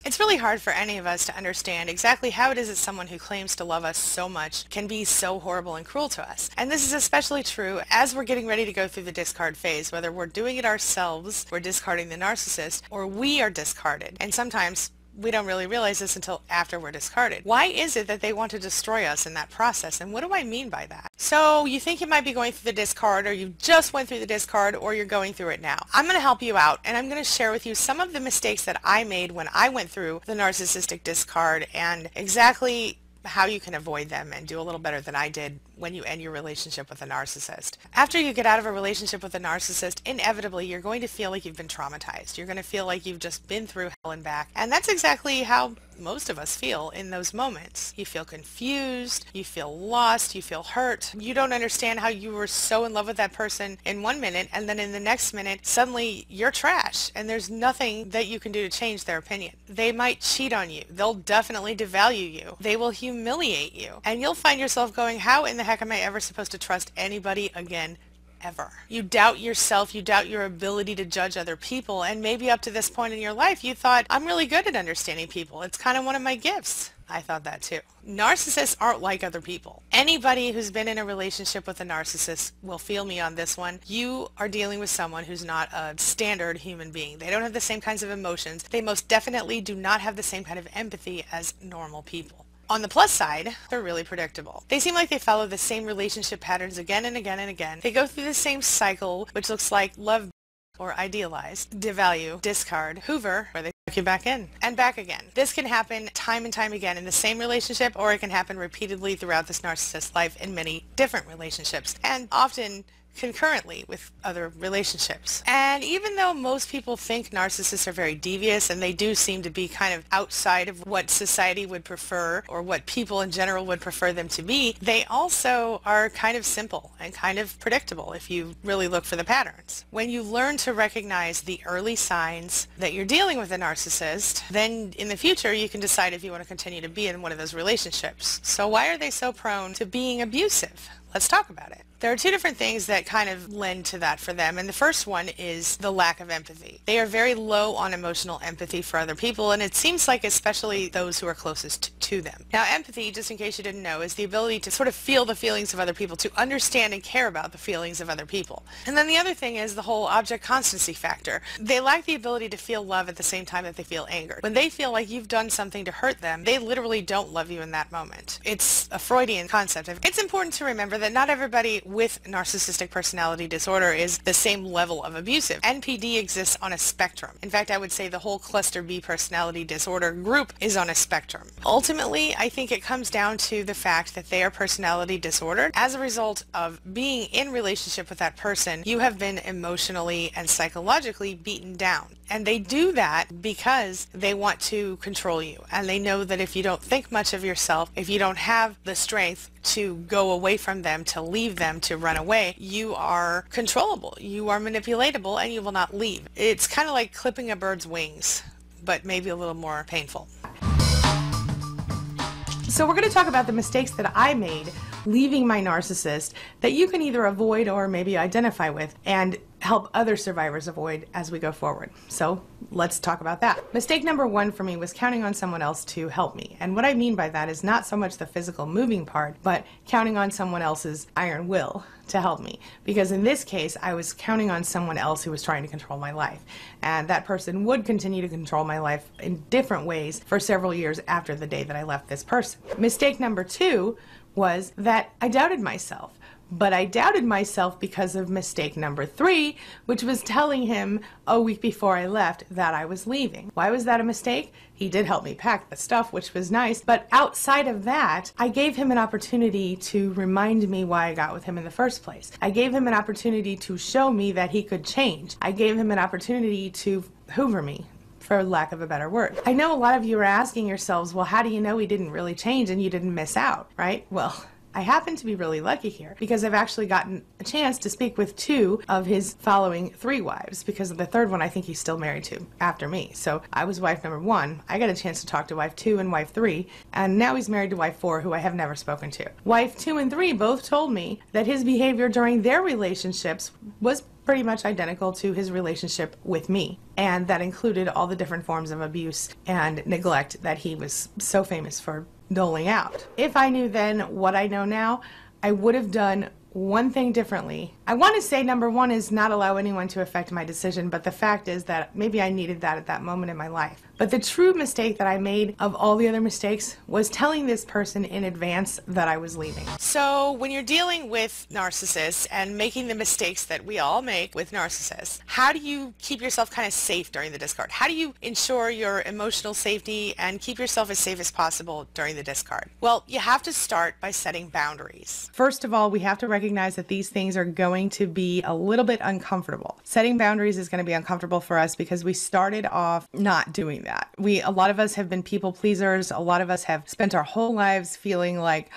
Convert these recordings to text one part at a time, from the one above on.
It's really hard for any of us to understand exactly how it is that someone who claims to love us so much can be so horrible and cruel to us. And this is especially true as we're getting ready to go through the discard phase, whether we're doing it ourselves, we're discarding the narcissist, or we are discarded. And sometimes we don't really realize this until after we're discarded. Why is it that they want to destroy us in that process? And what do I mean by that? So you think you might be going through the discard, or you just went through the discard, or you're going through it now. I'm going to help you out, and I'm going to share with you some of the mistakes that I made when I went through the narcissistic discard and exactly how you can avoid them and do a little better than I did when you end your relationship with a narcissist. After you get out of a relationship with a narcissist, inevitably you're going to feel like you've been traumatized. You're going to feel like you've just been through hell and back. And that's exactly how most of us feel in those moments. You feel confused, you feel lost, you feel hurt. You don't understand how you were so in love with that person in 1 minute, and then in the next minute, suddenly you're trash, and there's nothing that you can do to change their opinion. They might cheat on you. They'll definitely devalue you. They will humiliate you. And you'll find yourself going, how in the heck am I ever supposed to trust anybody again? Ever. You doubt yourself, you doubt your ability to judge other people, and maybe up to this point in your life you thought, I'm really good at understanding people. It's kind of one of my gifts. I thought that too. Narcissists aren't like other people. Anybody who's been in a relationship with a narcissist will feel me on this one. You are dealing with someone who's not a standard human being. They don't have the same kinds of emotions. They most definitely do not have the same kind of empathy as normal people. On the plus side, they're really predictable. They seem like they follow the same relationship patterns again and again and again. They go through the same cycle, which looks like love or idealize, devalue, discard, hoover, where they suck you back in, and back again. This can happen time and time again in the same relationship, or it can happen repeatedly throughout this narcissist's life in many different relationships, and often concurrently with other relationships. And even though most people think narcissists are very devious, and they do seem to be kind of outside of what society would prefer or what people in general would prefer them to be, they also are kind of simple and kind of predictable if you really look for the patterns. When you learn to recognize the early signs that you're dealing with a narcissist, then in the future you can decide if you want to continue to be in one of those relationships. So why are they so prone to being abusive? Let's talk about it. There are two different things that kind of lend to that for them, and the first one is the lack of empathy. They are very low on emotional empathy for other people, and it seems like especially those who are closest to them. Now, empathy, just in case you didn't know, is the ability to sort of feel the feelings of other people, to understand and care about the feelings of other people. And then the other thing is the whole object constancy factor. They lack the ability to feel love at the same time that they feel anger. When they feel like you've done something to hurt them, they literally don't love you in that moment. It's a Freudian concept. It's important to remember that not everybody with narcissistic personality disorder is the same level of abusive. NPD exists on a spectrum. In fact, I would say the whole cluster B personality disorder group is on a spectrum. Ultimately, I think it comes down to the fact that they are personality disordered. As a result of being in relationship with that person, you have been emotionally and psychologically beaten down. And they do that because they want to control you. And they know that if you don't think much of yourself, if you don't have the strength to go away from them, to leave them, to run away, you are controllable, you are manipulatable, and you will not leave. It's kind of like clipping a bird's wings, but maybe a little more painful. So we're going to talk about the mistakes that I made leaving my narcissist that you can either avoid or maybe identify with and help other survivors avoid as we go forward. So let's talk about that. Mistake number one for me was counting on someone else to help me. And what I mean by that is not so much the physical moving part, but counting on someone else's iron will to help me. Because in this case, I was counting on someone else who was trying to control my life. And that person would continue to control my life in different ways for several years after the day that I left this person. Mistake number two was that I doubted myself. But I doubted myself because of mistake number three, which was telling him a week before I left that I was leaving. Why was that a mistake? He did help me pack the stuff, which was nice, but outside of that, I gave him an opportunity to remind me why I got with him in the first place. I gave him an opportunity to show me that he could change. I gave him an opportunity to hoover me, for lack of a better word. I know a lot of you are asking yourselves, well, how do you know he didn't really change and you didn't miss out, right? Well, I happen to be really lucky here because I've actually gotten a chance to speak with two of his following three wives, because of the third one I think he's still married to after me. So I was wife number one. I got a chance to talk to wife two and wife three, and now he's married to wife four, who I have never spoken to. Wife two and three both told me that his behavior during their relationships was pretty much identical to his relationship with me. And that included all the different forms of abuse and neglect that he was so famous for doling out. If I knew then what I know now, I would have done one thing differently. I want to say number one is not allow anyone to affect my decision, but the fact is that maybe I needed that at that moment in my life. But the true mistake that I made of all the other mistakes was telling this person in advance that I was leaving. So when you're dealing with narcissists and making the mistakes that we all make with narcissists, how do you keep yourself kind of safe during the discard? How do you ensure your emotional safety and keep yourself as safe as possible during the discard? Well, you have to start by setting boundaries. First of all, we have to recognize that these things are going to be a little bit uncomfortable. Setting boundaries is going to be uncomfortable for us because we started off not doing that. A lot of us have been people pleasers. A lot of us have spent our whole lives feeling like,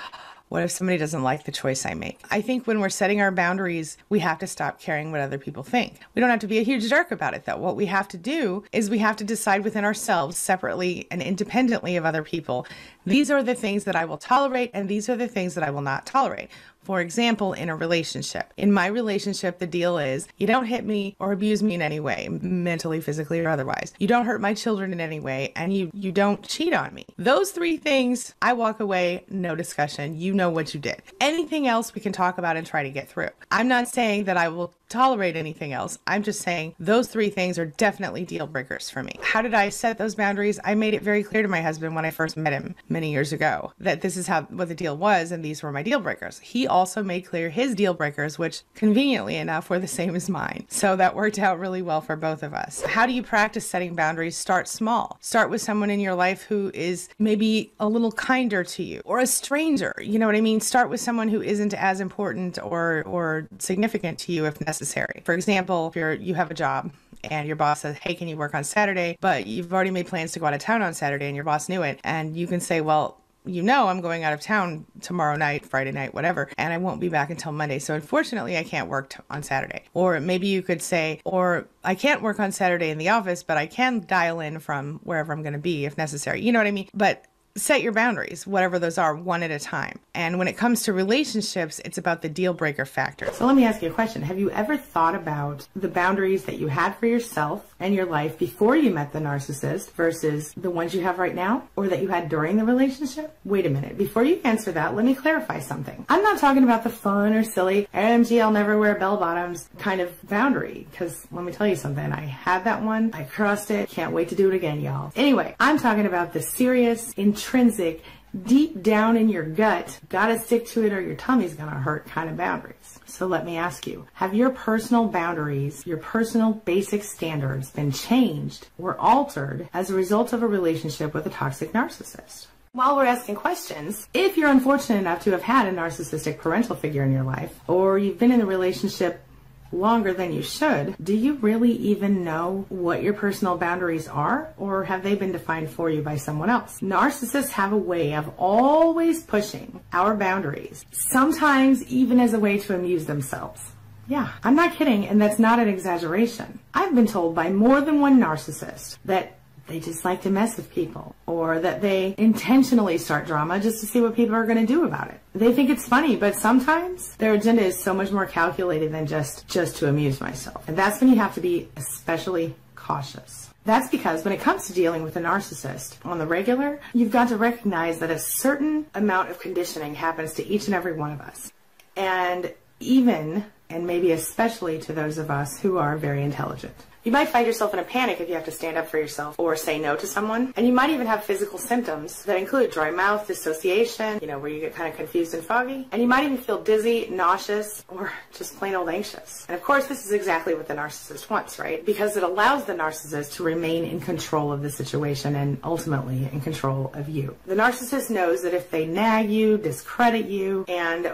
what if somebody doesn't like the choice I make? I think when we're setting our boundaries, we have to stop caring what other people think. We don't have to be a huge jerk about it, though. What we have to do is we have to decide within ourselves, separately and independently of other people, these are the things that I will tolerate and these are the things that I will not tolerate. For example, in a relationship. In my relationship, the deal is you don't hit me or abuse me in any way, mentally, physically, or otherwise. You don't hurt my children in any way, and you don't cheat on me. Those three things, I walk away, no discussion. You know what you did. Anything else we can talk about and try to get through. I'm not saying that I will tolerate anything else. I'm just saying those three things are definitely deal breakers for me. How did I set those boundaries? I made it very clear to my husband when I first met him many years ago that this is what the deal was and these were my deal breakers. He also made clear his deal breakers, which conveniently enough were the same as mine. So that worked out really well for both of us. How do you practice setting boundaries? Start small. Start with someone in your life who is maybe a little kinder to you or a stranger. You know what I mean? Start with someone who isn't as important or significant to you if necessary. For example, if you have a job and your boss says, hey, can you work on Saturday? But you've already made plans to go out of town on Saturday and your boss knew it. And you can say, well, you know, I'm going out of town tomorrow night, Friday night, whatever, and I won't be back until Monday. So unfortunately, I can't work on Saturday. Or maybe you could say, or I can't work on Saturday in the office, but I can dial in from wherever I'm going to be if necessary. You know what I mean? But set your boundaries, whatever those are, one at a time. And when it comes to relationships, it's about the deal breaker factor. So let me ask you a question. Have you ever thought about the boundaries that you had for yourself and your life before you met the narcissist versus the ones you have right now or that you had during the relationship? Wait a minute. Before you answer that, let me clarify something. I'm not talking about the fun or silly, OMG, I'll never wear bell bottoms kind of boundary. Because let me tell you something. I had that one. I crossed it. Can't wait to do it again, y'all. Anyway, I'm talking about the serious, intrinsic, deep down in your gut, gotta stick to it or your tummy's gonna hurt kind of boundaries. So let me ask you, have your personal boundaries, your personal basic standards been changed or altered as a result of a relationship with a toxic narcissist? While we're asking questions, if you're unfortunate enough to have had a narcissistic parental figure in your life, or you've been in a relationship longer than you should, do you really even know what your personal boundaries are, or have they been defined for you by someone else? Narcissists have a way of always pushing our boundaries, sometimes even as a way to amuse themselves. Yeah, I'm not kidding, and that's not an exaggeration. I've been told by more than one narcissist that they just like to mess with people, or that they intentionally start drama just to see what people are going to do about it. They think it's funny, but sometimes their agenda is so much more calculated than just to amuse myself. And that's when you have to be especially cautious. That's because when it comes to dealing with a narcissist on the regular, you've got to recognize that a certain amount of conditioning happens to each and every one of us. And even, and maybe especially to those of us who are very intelligent. You might find yourself in a panic if you have to stand up for yourself or say no to someone. And you might even have physical symptoms that include dry mouth, dissociation, where you get kind of confused and foggy. And you might even feel dizzy, nauseous, or just plain old anxious. And of course, this is exactly what the narcissist wants, right? Because it allows the narcissist to remain in control of the situation and ultimately in control of you. The narcissist knows that if they nag you, discredit you,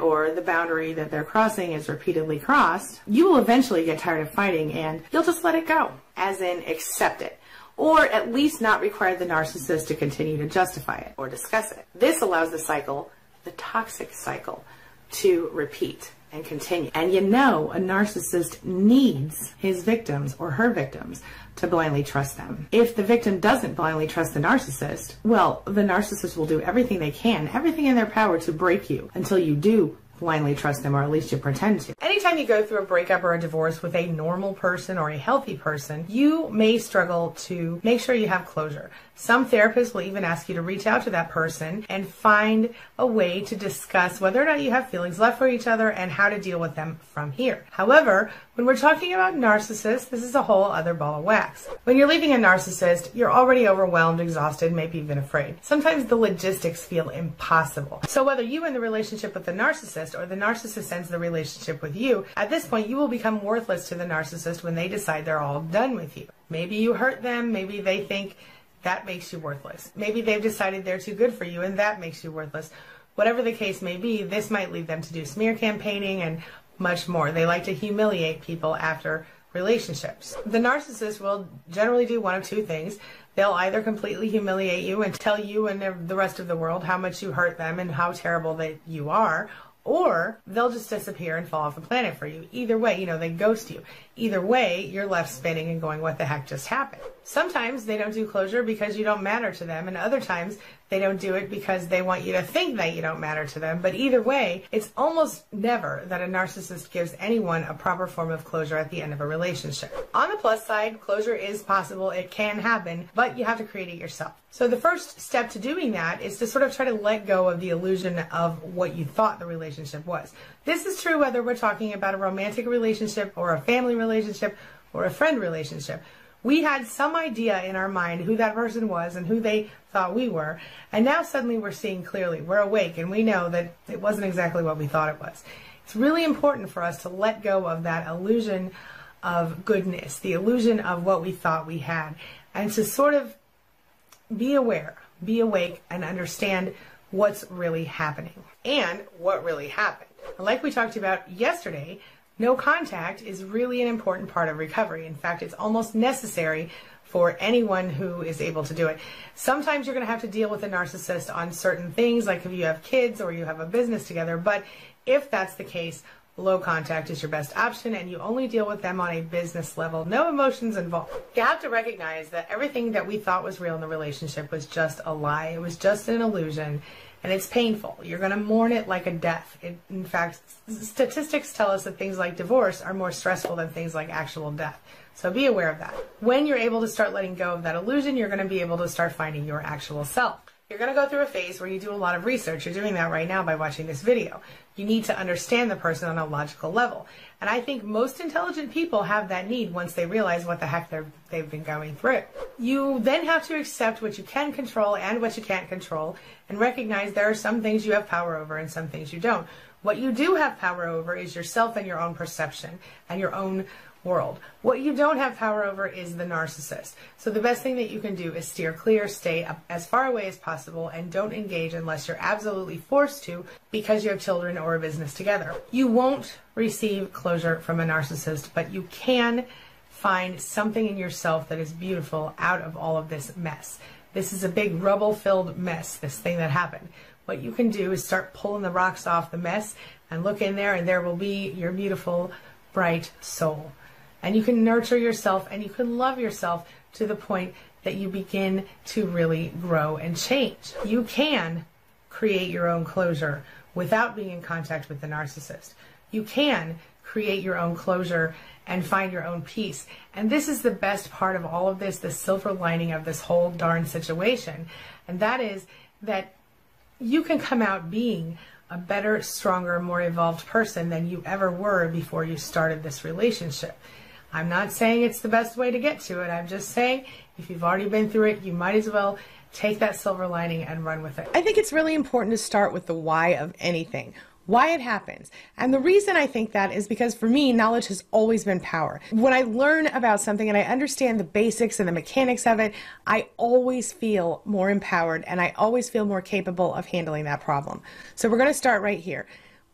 or the boundary that they're crossing is repeatedly crossed, you will eventually get tired of fighting and you'll just let it go. As in, accept it, or at least not require the narcissist to continue to justify it or discuss it. This allows the cycle, the toxic cycle, to repeat and continue. And a narcissist needs his victims or her victims to blindly trust them. If the victim doesn't blindly trust the narcissist, well, the narcissist will do everything they can, everything in their power to break you until you do blindly trust them, or at least you pretend to. Anytime you go through a breakup or a divorce with a normal person or a healthy person, you may struggle to make sure you have closure. Some therapists will even ask you to reach out to that person and find a way to discuss whether or not you have feelings left for each other and how to deal with them from here. However, when we're talking about narcissists, this is a whole other ball of wax. When you're leaving a narcissist, you're already overwhelmed, exhausted, maybe even afraid. Sometimes the logistics feel impossible. So whether you end the relationship with the narcissist or the narcissist ends the relationship with you, at this point you will become worthless to the narcissist when they decide they're all done with you. Maybe you hurt them, maybe they think that makes you worthless. Maybe they've decided they're too good for you and that makes you worthless. Whatever the case may be, this might lead them to do smear campaigning and much more. They like to humiliate people after relationships. The narcissist will generally do one of two things. They'll either completely humiliate you and tell you and the rest of the world how much you hurt them and how terrible that you are, or they'll just disappear and fall off the planet for you. Either way, they ghost you. Either way, you're left spinning and going, what the heck just happened? Sometimes they don't do closure because you don't matter to them, and other times they don't do it because they want you to think that you don't matter to them. But either way, it's almost never that a narcissist gives anyone a proper form of closure at the end of a relationship. On the plus side, closure is possible, it can happen, but you have to create it yourself. So the first step to doing that is to sort of try to let go of the illusion of what you thought the relationship was. This is true whether we're talking about a romantic relationship or a family relationship or a friend relationship. We had some idea in our mind who that person was and who they thought we were, and now suddenly we're seeing clearly. We're awake and we know that it wasn't exactly what we thought it was. It's really important for us to let go of that illusion of goodness, the illusion of what we thought we had, and to sort of be aware, be awake, and understand what's really happening and what really happened. Like we talked about yesterday, no contact is really an important part of recovery. In fact, it's almost necessary for anyone who is able to do it. Sometimes you're going to have to deal with a narcissist on certain things, like if you have kids or you have a business together, but if that's the case, low contact is your best option, and you only deal with them on a business level. No emotions involved. You have to recognize that everything that we thought was real in the relationship was just a lie. It was just an illusion, and it's painful. You're going to mourn it like a death. In fact, statistics tell us that things like divorce are more stressful than things like actual death. So be aware of that. When you're able to start letting go of that illusion, you're going to be able to start finding your actual self. You're going to go through a phase where you do a lot of research. You're doing that right now by watching this video. You need to understand the person on a logical level. And I think most intelligent people have that need once they realize what the heck they've been going through. You then have to accept what you can control and what you can't control, and recognize there are some things you have power over and some things you don't. What you do have power over is yourself and your own perception and your own world. What you don't have power over is the narcissist. So the best thing that you can do is steer clear, stay up as far away as possible, and don't engage unless you're absolutely forced to because you have children or a business together. You won't receive closure from a narcissist, but you can find something in yourself that is beautiful out of all of this mess. This is a big rubble-filled mess, this thing that happened. What you can do is start pulling the rocks off the mess and look in there, and there will be your beautiful, bright soul. And you can nurture yourself and you can love yourself to the point that you begin to really grow and change. You can create your own closure without being in contact with the narcissist. You can create your own closure and find your own peace. And this is the best part of all of this, the silver lining of this whole darn situation. And that is that you can come out being a better, stronger, more evolved person than you ever were before you started this relationship. I'm not saying it's the best way to get to it. I'm just saying if you've already been through it, you might as well take that silver lining and run with it. I think it's really important to start with the why of anything. Why it happens. And the reason I think that is because for me, knowledge has always been power. When I learn about something and I understand the basics and the mechanics of it, I always feel more empowered and I always feel more capable of handling that problem. So we're going to start right here.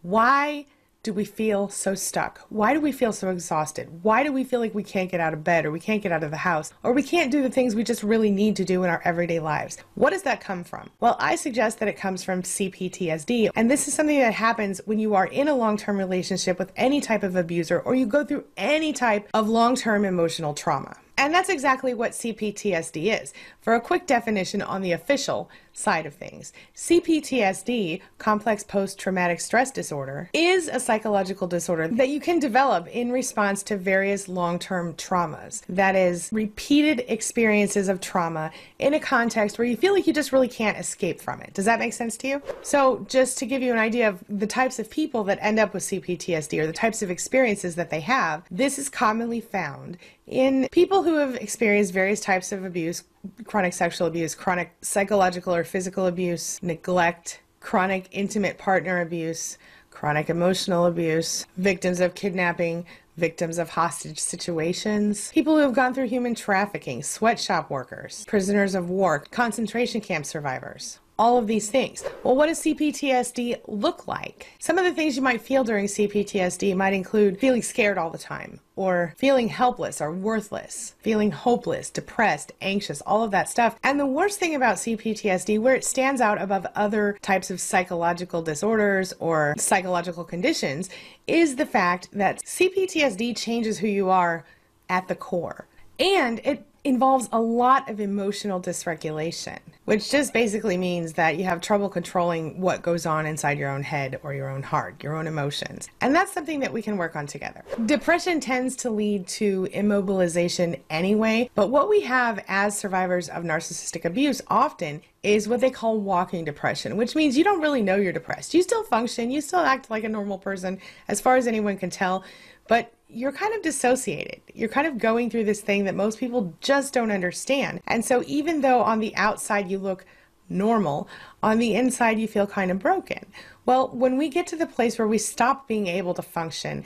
Why do we feel so stuck? Why do we feel so exhausted? Why do we feel like we can't get out of bed, or we can't get out of the house, or we can't do the things we just really need to do in our everyday lives? What does that come from? Well, I suggest that it comes from CPSD, and this is something that happens when you are in a long-term relationship with any type of abuser, or you go through any type of long-term emotional trauma. And that's exactly what CPSD is. For a quick definition on the official side of things. CPTSD, complex post-traumatic stress disorder, is a psychological disorder that you can develop in response to various long-term traumas. That is, repeated experiences of trauma in a context where you feel like you just really can't escape from it. Does that make sense to you? So just to give you an idea of the types of people that end up with CPTSD or the types of experiences that they have, this is commonly found in people who have experienced various types of abuse: chronic sexual abuse, chronic psychological or physical abuse, neglect, chronic intimate partner abuse, chronic emotional abuse, victims of kidnapping, victims of hostage situations, people who have gone through human trafficking, sweatshop workers, prisoners of war, concentration camp survivors. All of these things. Well, what does CPTSD look like? Some of the things you might feel during CPTSD might include feeling scared all the time, or feeling helpless or worthless, feeling hopeless, depressed, anxious, all of that stuff. And the worst thing about CPTSD, where it stands out above other types of psychological disorders or psychological conditions, is the fact that CPTSD changes who you are at the core. And it involves a lot of emotional dysregulation, which just basically means that you have trouble controlling what goes on inside your own head or your own heart, your own emotions. And that's something that we can work on together. Depression tends to lead to immobilization anyway, but what we have as survivors of narcissistic abuse often is what they call walking depression, which means you don't really know you're depressed. You still function, you still act like a normal person as far as anyone can tell, but you're kind of dissociated. You're kind of going through this thing that most people just don't understand. And so even though on the outside you look normal, on the inside you feel kind of broken. Well, when we get to the place where we stop being able to function,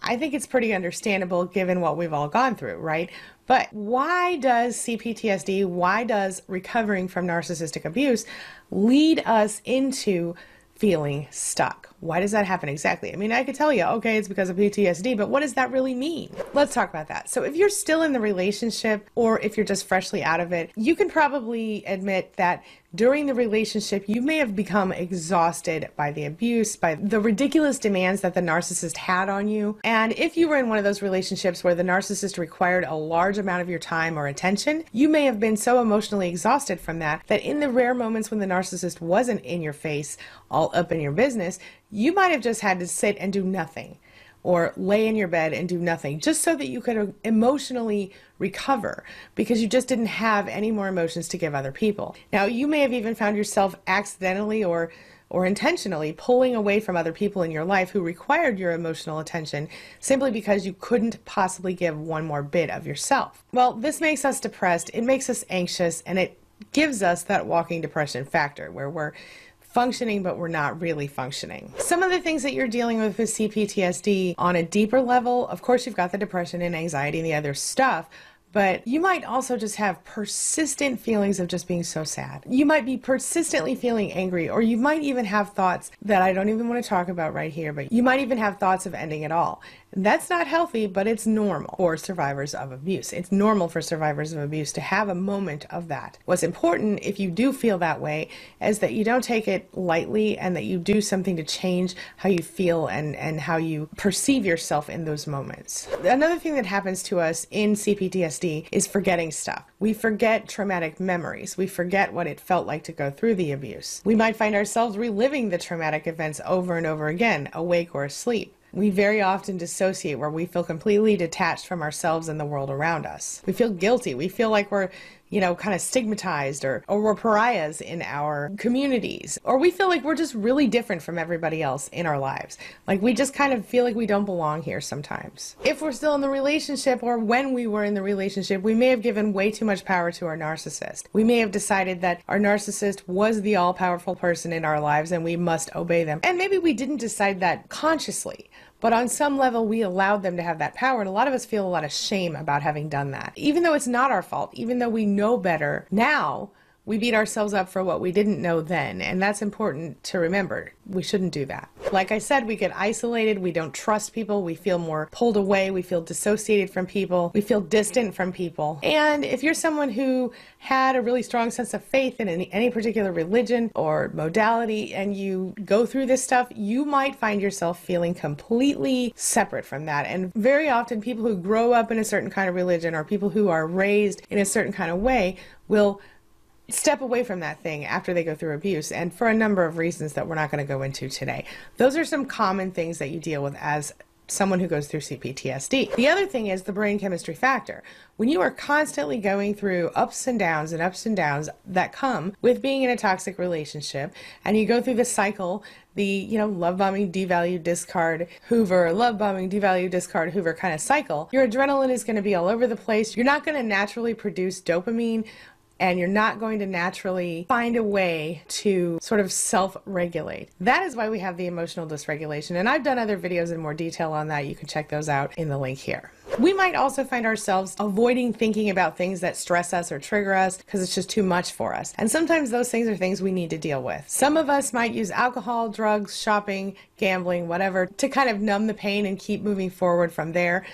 I think it's pretty understandable given what we've all gone through, right? But why does CPTSD, why does recovering from narcissistic abuse lead us into feeling stuck? Why does that happen exactly? I mean, I could tell you, okay, it's because of PTSD, but what does that really mean? Let's talk about that. So if you're still in the relationship, or if you're just freshly out of it, you can probably admit that during the relationship, you may have become exhausted by the abuse, by the ridiculous demands that the narcissist had on you. And if you were in one of those relationships where the narcissist required a large amount of your time or attention, you may have been so emotionally exhausted from that, that in the rare moments when the narcissist wasn't in your face, all up in your business, you might have just had to sit and do nothing, or lay in your bed and do nothing, just so that you could emotionally recover, because you just didn't have any more emotions to give other people. Now, you may have even found yourself accidentally or intentionally pulling away from other people in your life who required your emotional attention simply because you couldn't possibly give one more bit of yourself. Well, this makes us depressed, it makes us anxious, and it gives us that walking depression factor where we're functioning, but we're not really functioning. Some of the things that you're dealing with CPTSD on a deeper level, of course, you've got the depression and anxiety and the other stuff, but you might also just have persistent feelings of just being so sad. You might be persistently feeling angry, or you might even have thoughts that I don't even want to talk about right here, but you might even have thoughts of ending it all. That's not healthy, but it's normal for survivors of abuse. It's normal for survivors of abuse to have a moment of that. What's important, if you do feel that way, is that you don't take it lightly and that you do something to change how you feel and how you perceive yourself in those moments. Another thing that happens to us in CPTSD is forgetting stuff. We forget traumatic memories. We forget what it felt like to go through the abuse. We might find ourselves reliving the traumatic events over and over again, awake or asleep. We very often dissociate, where we feel completely detached from ourselves and the world around us. We feel guilty. We feel like we're, kind of stigmatized or we're pariahs in our communities. Or we feel like we're just really different from everybody else in our lives. Like we just kind of feel like we don't belong here sometimes. If we're still in the relationship, or when we were in the relationship, we may have given way too much power to our narcissist. We may have decided that our narcissist was the all-powerful person in our lives and we must obey them. And maybe we didn't decide that consciously, but on some level we allowed them to have that power, and a lot of us feel a lot of shame about having done that. Even though it's not our fault, even though we know better now, we beat ourselves up for what we didn't know then, and that's important to remember. We shouldn't do that. Like I said, we get isolated, we don't trust people, we feel more pulled away, we feel dissociated from people, we feel distant from people. And if you're someone who had a really strong sense of faith in any particular religion or modality, and you go through this stuff, you might find yourself feeling completely separate from that. And very often people who grow up in a certain kind of religion, or people who are raised in a certain kind of way, will step away from that thing after they go through abuse, and for a number of reasons that we're not going to go into today. Those are some common things that you deal with as someone who goes through CPTSD. The other thing is the brain chemistry factor. When you are constantly going through ups and downs that come with being in a toxic relationship, and you go through the cycle, the, love bombing, devalue, discard, hoover, love bombing, devalue, discard, hoover kind of cycle, your adrenaline is going to be all over the place. You're not going to naturally produce dopamine, and you're not going to naturally find a way to sort of self-regulate. That is why we have the emotional dysregulation, and I've done other videos in more detail on that. You can check those out in the link here. We might also find ourselves avoiding thinking about things that stress us or trigger us because it's just too much for us. And sometimes those things are things we need to deal with. Some of us might use alcohol, drugs, shopping, gambling, whatever, to kind of numb the pain and keep moving forward from there,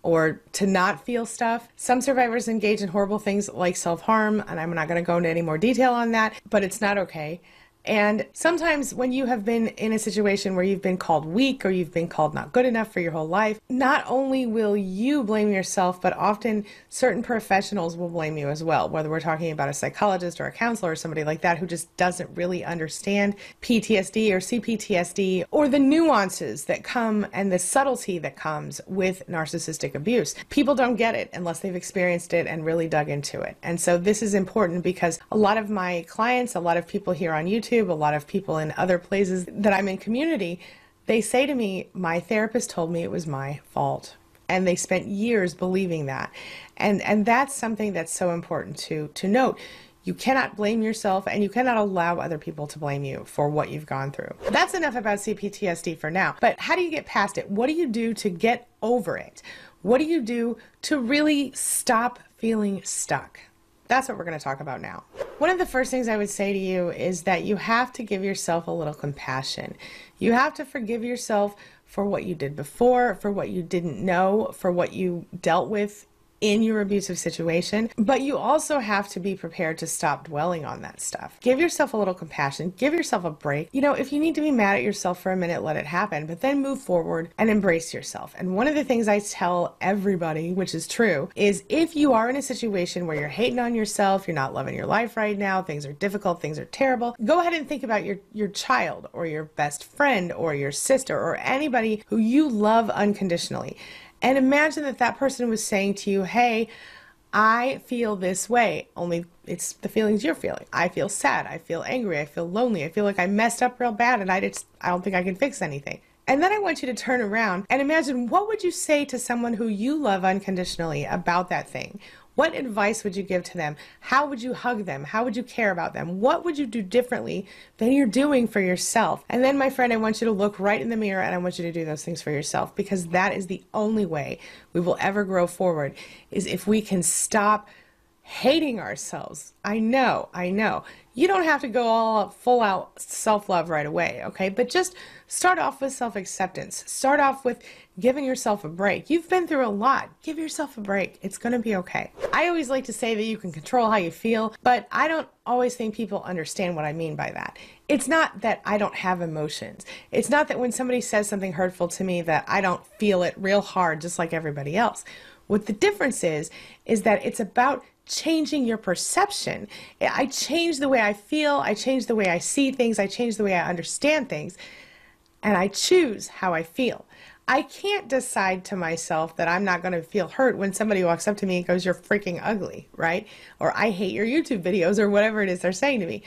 or to not feel stuff. Some survivors engage in horrible things like self-harm, and I'm not going to go into any more detail on that, but it's not okay. And sometimes when you have been in a situation where you've been called weak or you've been called not good enough for your whole life, not only will you blame yourself, but often certain professionals will blame you as well, whether we're talking about a psychologist or a counselor or somebody like that who just doesn't really understand PTSD or CPTSD or the nuances that come and the subtlety that comes with narcissistic abuse. People don't get it unless they've experienced it and really dug into it. And so this is important because a lot of my clients, a lot of people here on YouTube, a lot of people in other places that I'm in community, they say to me, my therapist told me it was my fault. And they spent years believing that. And that's something that's so important to note. You cannot blame yourself, and you cannot allow other people to blame you for what you've gone through. That's enough about CPTSD for now. But how do you get past it? What do you do to get over it? What do you do to really stop feeling stuck? That's what we're going to talk about now. One of the first things I would say to you is that you have to give yourself a little compassion. You have to forgive yourself for what you did before, for what you didn't know, for what you dealt with in your abusive situation, but you also have to be prepared to stop dwelling on that stuff. Give yourself a little compassion, give yourself a break. If you need to be mad at yourself for a minute, let it happen, but then move forward and embrace yourself. And one of the things I tell everybody, which is true, is if you are in a situation where you're hating on yourself, you're not loving your life right now, things are difficult, things are terrible, go ahead and think about your child or your best friend or your sister or anybody who you love unconditionally. And imagine that that person was saying to you, hey, I feel this way, only it's the feelings you're feeling. I feel sad, I feel angry, I feel lonely, I feel like I messed up real bad and I don't think I can fix anything. And then I want you to turn around and imagine, what would you say to someone who you love unconditionally about that thing? What advice would you give to them? How would you hug them? How would you care about them? What would you do differently than you're doing for yourself? And then, my friend, I want you to look right in the mirror and I want you to do those things for yourself, because that is the only way we will ever grow forward, is if we can stop hating ourselves. I know. You don't have to go all full out self-love right away, okay? But just start off with self-acceptance. Start off with giving yourself a break. You've been through a lot. Give yourself a break. It's going to be okay. I always like to say that you can control how you feel, but I don't always think people understand what I mean by that. It's not that I don't have emotions. It's not that when somebody says something hurtful to me that I don't feel it real hard just like everybody else. What the difference is that it's about changing your perception. I change the way I feel, I change the way I see things, I change the way I understand things, and I choose how I feel. I can't decide to myself that I'm not going to feel hurt when somebody walks up to me and goes, you're freaking ugly, right? Or I hate your YouTube videos, or whatever it is they're saying to me.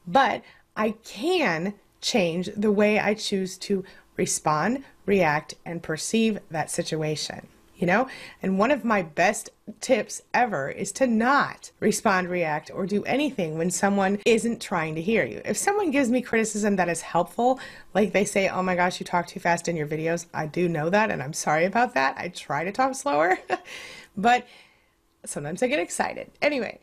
But I can change the way I choose to respond, react, and perceive that situation. And one of my best tips ever is to not respond, react, or do anything when someone isn't trying to hear you. If someone gives me criticism that is helpful, like they say, oh my gosh, you talk too fast in your videos, I do know that, and I'm sorry about that. I try to talk slower, but sometimes I get excited. Anyway,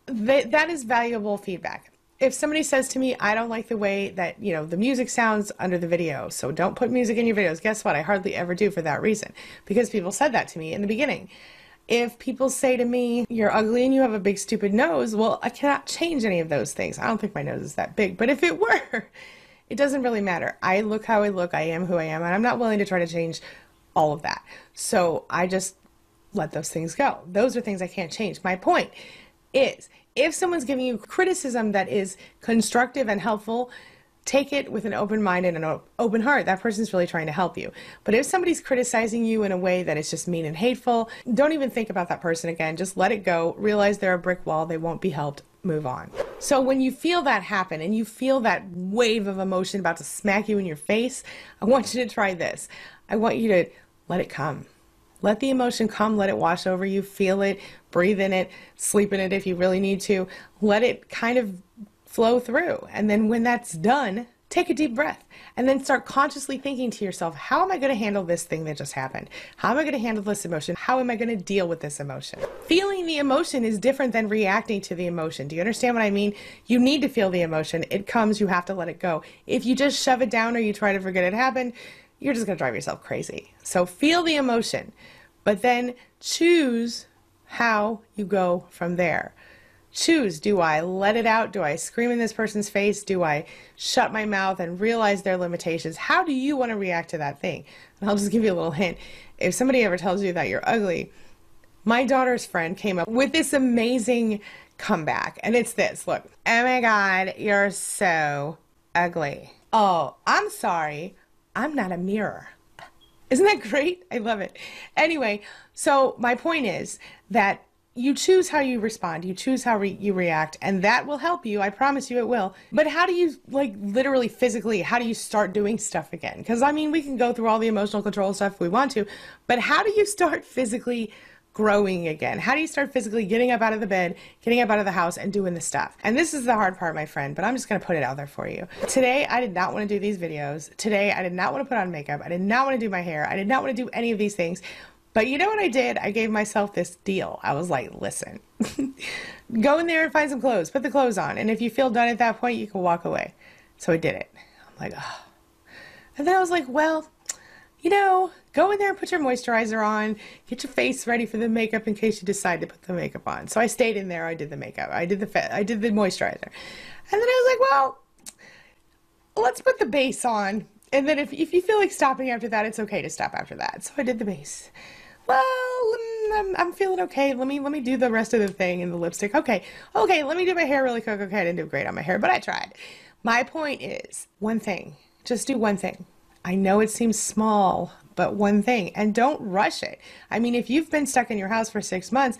that is valuable feedback. If somebody says to me, I don't like the way that, the music sounds under the video, so don't put music in your videos, guess what? I hardly ever do for that reason, because people said that to me in the beginning. If people say to me, you're ugly and you have a big stupid nose, well, I cannot change any of those things. I don't think my nose is that big, but if it were, it doesn't really matter. I look how I look, I am who I am, and I'm not willing to try to change all of that. So I just let those things go. Those are things I can't change. My point is, If someone's giving you criticism that is constructive and helpful, take it with an open mind and an open heart. That person's really trying to help you. But if somebody's criticizing you in a way that is just mean and hateful, don't even think about that person again. Just let it go. Realize they're a brick wall. They won't be helped. Move on. So when you feel that happen and you feel that wave of emotion about to smack you in your face, I want you to try this. I want you to let it come. Let the emotion come. Let it wash over you. Feel it. Breathe in it. Sleep in it if you really need to. Let it kind of flow through. And then when that's done, take a deep breath and then start consciously thinking to yourself, how am I going to handle this thing that just happened? How am I going to handle this emotion? How am I going to deal with this emotion? Feeling the emotion is different than reacting to the emotion. Do you understand what I mean? You need to feel the emotion. It comes, you have to let it go. If you just shove it down or you try to forget it happened, you're just going to drive yourself crazy. So feel the emotion, but then choose how you go from there. Choose, do I let it out? Do I scream in this person's face? Do I shut my mouth and realize their limitations? How do you want to react to that thing? And I'll just give you a little hint. If somebody ever tells you that you're ugly, my daughter's friend came up with this amazing comeback. And it's this, look. Oh my God, you're so ugly. Oh, I'm sorry. I'm not a mirror. Isn't that great? I love it. Anyway, so my point is that you choose how you respond, you choose how you react, and that will help you. I promise you it will. But how do you, like, literally physically, how do you start doing stuff again? Because, I mean, we can go through all the emotional control stuff if we want to, but how do you start physically growing again? How do you start physically getting up out of the bed, getting up out of the house, and doing the stuff? And this is the hard part, my friend, but I'm just going to put it out there for you. Today, I did not want to do these videos. Today, I did not want to put on makeup. I did not want to do my hair. I did not want to do any of these things. But you know what I did? I gave myself this deal. I was like, listen, go in there and find some clothes. Put the clothes on. And if you feel done at that point, you can walk away. So I did it. I'm like, oh. And then I was like, well, you know, go in there and put your moisturizer on. Get your face ready for the makeup in case you decide to put the makeup on. So I stayed in there. I did the makeup. I did the moisturizer. And then I was like, well, let's put the base on. And then if you feel like stopping after that, it's okay to stop after that. So I did the base. Well, I'm feeling okay. Let me do the rest of the thing in the lipstick. Okay, let me do my hair really quick. Okay, I didn't do great on my hair, but I tried. My point is one thing. Just do one thing. I know it seems small, but one thing. And don't rush it. I mean, if you've been stuck in your house for 6 months,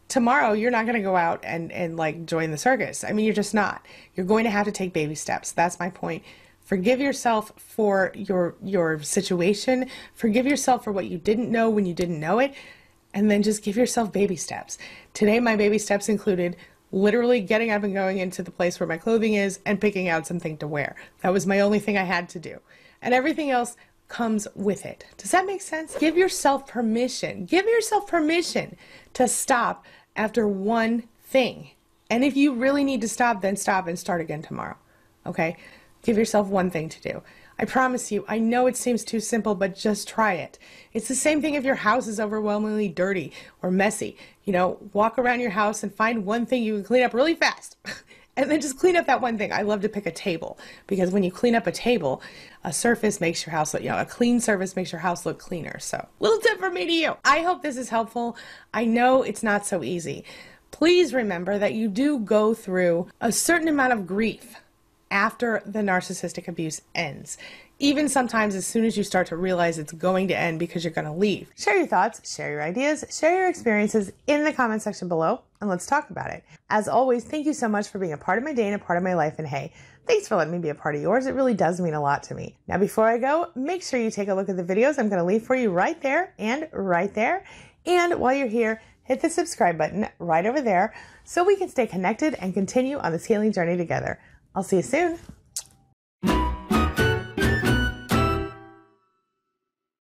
tomorrow you're not going to go out and like join the circus. I mean, you're just not. You're going to have to take baby steps. That's my point. Forgive yourself for your situation. Forgive yourself for what you didn't know when you didn't know it. And then just give yourself baby steps. Today, my baby steps included literally getting up and going into the place where my clothing is and picking out something to wear. That was my only thing I had to do. And everything else comes with it. Does that make sense? Give yourself permission. Give yourself permission to stop after one thing. And if you really need to stop, then stop and start again tomorrow. Okay? Give yourself one thing to do. I promise you, I know it seems too simple, but just try it. It's the same thing if your house is overwhelmingly dirty or messy. You know, walk around your house and find one thing you can clean up really fast. And then just clean up that one thing. I love to pick a table because when you clean up a table, a surface makes your house look, a clean surface makes your house look cleaner. So, little tip from me to you. I hope this is helpful. I know it's not so easy. Please remember that you do go through a certain amount of grief after the narcissistic abuse ends. Even sometimes as soon as you start to realize it's going to end because you're going to leave. Share your thoughts, share your ideas, share your experiences in the comment section below, and let's talk about it. As always, thank you so much for being a part of my day and a part of my life, and hey, thanks for letting me be a part of yours. It really does mean a lot to me. Now, before I go, make sure you take a look at the videos I'm going to leave for you right there and right there. And while you're here, hit the subscribe button right over there so we can stay connected and continue on this healing journey together. I'll see you soon.